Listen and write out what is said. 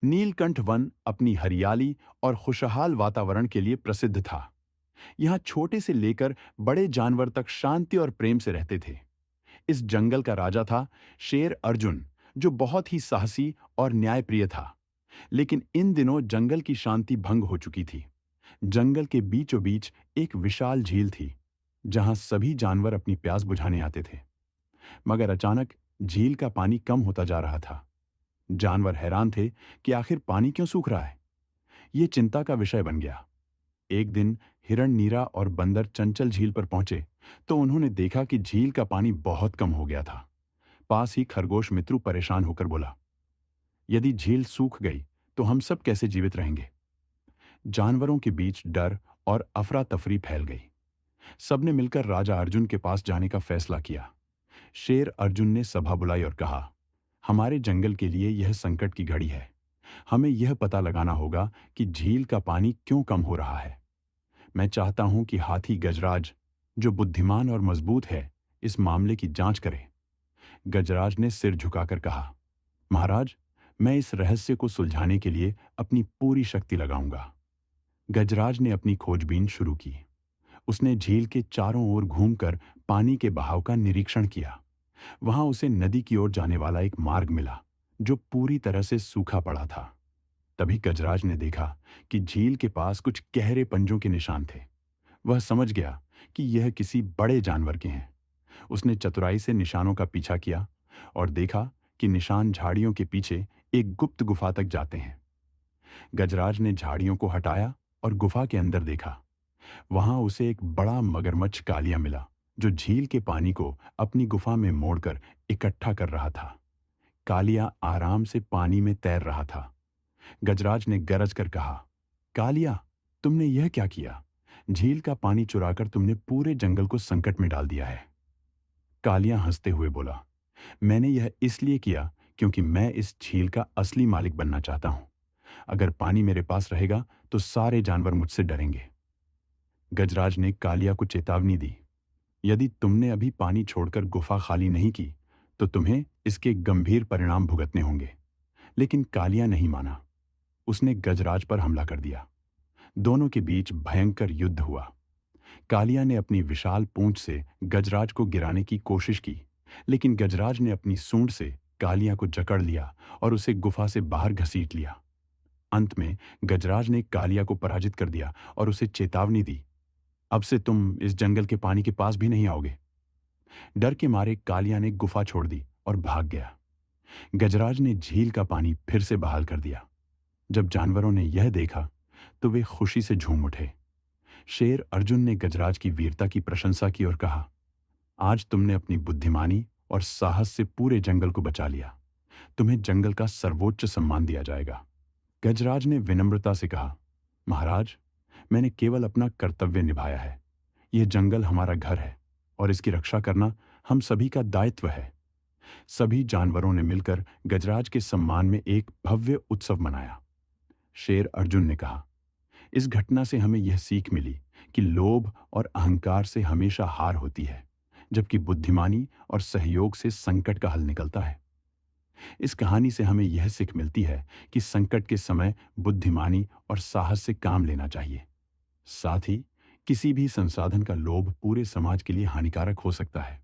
Neelkanth one अपनी हरियाली और खुशहाल वातावरण के लिए प्रसिद्ध था। यहाँ छोटे से लेकर बड़े जानवर तक शांति और प्रेम से रहते थे। इस जंगल का राजा था शेर अर्जुन, जो बहुत ही साहसी और न्यायप्रिय था। लेकिन इन दिनों जंगल की शांति भंग हो चुकी थी। जंगल के बीचों बीच एक विशाल झील थी, जहां सभी जानवर अपनी प्यास बुझाने आते थे। मगर अचानक झील का पानी कम होता जा रहा था। जानवर हैरान थे कि आखिर पानी क्यों सूख रहा है। ये चिंता का विषय बन गया। एक दिन हिरण, नीरा और बंदर चंचल झील पर पहुंचे तो उन्होंने देखा कि झील का पानी बहुत कम हो गया था। पास ही खरगोश मित्रु परेशान होकर बोला, यदि झील सूख गई तो हम सब कैसे जीवित रहेंगे। जानवरों के बीच डर और अफरा तफरी फैल गई। सबने मिलकर राजा अर्जुन के पास जाने का फैसला किया। शेर अर्जुन ने सभा बुलाई और कहा, हमारे जंगल के लिए यह संकट की घड़ी है। हमें यह पता लगाना होगा कि झील का पानी क्यों कम हो रहा है। मैं चाहता हूं कि हाथी गजराज, जो बुद्धिमान और मजबूत है, इस मामले की जांच करे। गजराज ने सिर झुकाकर कहा, महाराज, मैं इस रहस्य को सुलझाने के लिए अपनी पूरी शक्ति लगाऊंगा। गजराज ने अपनी खोजबीन शुरू की। उसने झील के चारों ओर घूमकर पानी के बहाव का निरीक्षण किया। वहां उसे नदी की ओर जाने वाला एक मार्ग मिला, जो पूरी तरह से सूखा पड़ा था। तभी गजराज ने देखा कि झील के पास कुछ गहरे पंजों के निशान थे। वह समझ गया कि यह किसी बड़े जानवर के हैं। उसने चतुराई से निशानों का पीछा किया और देखा कि निशान झाड़ियों के पीछे एक गुप्त गुफा तक जाते हैं। गजराज ने झाड़ियों को हटाया और गुफा के अंदर देखा। वहां उसे एक बड़ा मगरमच्छ कालिया मिला, जो झील के पानी को अपनी गुफा में मोड़कर इकट्ठा कर रहा था। कालिया आराम से पानी में तैर रहा था। गजराज ने गरज कर कहा, कालिया, तुमने यह क्या किया। झील का पानी चुराकर तुमने पूरे जंगल को संकट में डाल दिया है। कालिया हंसते हुए बोला, मैंने यह इसलिए किया क्योंकि मैं इस झील का असली मालिक बनना चाहता हूं। अगर पानी मेरे पास रहेगा तो सारे जानवर मुझसे डरेंगे। गजराज ने कालिया को चेतावनी दी, यदि तुमने अभी पानी छोड़कर गुफा खाली नहीं की तो तुम्हें इसके गंभीर परिणाम भुगतने होंगे। लेकिन कालिया नहीं माना। उसने गजराज पर हमला कर दिया। दोनों के बीच भयंकर युद्ध हुआ। कालिया ने अपनी विशाल पूंछ से गजराज को गिराने की कोशिश की, लेकिन गजराज ने अपनी सूंड से कालिया को जकड़ लिया और उसे गुफा से बाहर घसीट लिया। अंत में गजराज ने कालिया को पराजित कर दिया और उसे चेतावनी दी, अब से तुम इस जंगल के पानी के पास भी नहीं आओगे। डर के मारे कालिया ने गुफा छोड़ दी और भाग गया। गजराज ने झील का पानी फिर से बहाल कर दिया। जब जानवरों ने यह देखा तो वे खुशी से झूम उठे। शेर अर्जुन ने गजराज की वीरता की प्रशंसा की और कहा, आज तुमने अपनी बुद्धिमानी और साहस से पूरे जंगल को बचा लिया। तुम्हें जंगल का सर्वोच्च सम्मान दिया जाएगा। गजराज ने विनम्रता से कहा, महाराज, मैंने केवल अपना कर्तव्य निभाया है। यह जंगल हमारा घर है और इसकी रक्षा करना हम सभी का दायित्व है। सभी जानवरों ने मिलकर गजराज के सम्मान में एक भव्य उत्सव मनाया। शेर अर्जुन ने कहा, इस घटना से हमें यह सीख मिली कि लोभ और अहंकार से हमेशा हार होती है, जबकि बुद्धिमानी और सहयोग से संकट का हल निकलता है। इस कहानी से हमें यह सीख मिलती है कि संकट के समय बुद्धिमानी और साहस से काम लेना चाहिए। साथ ही किसी भी संसाधन का लोभ पूरे समाज के लिए हानिकारक हो सकता है।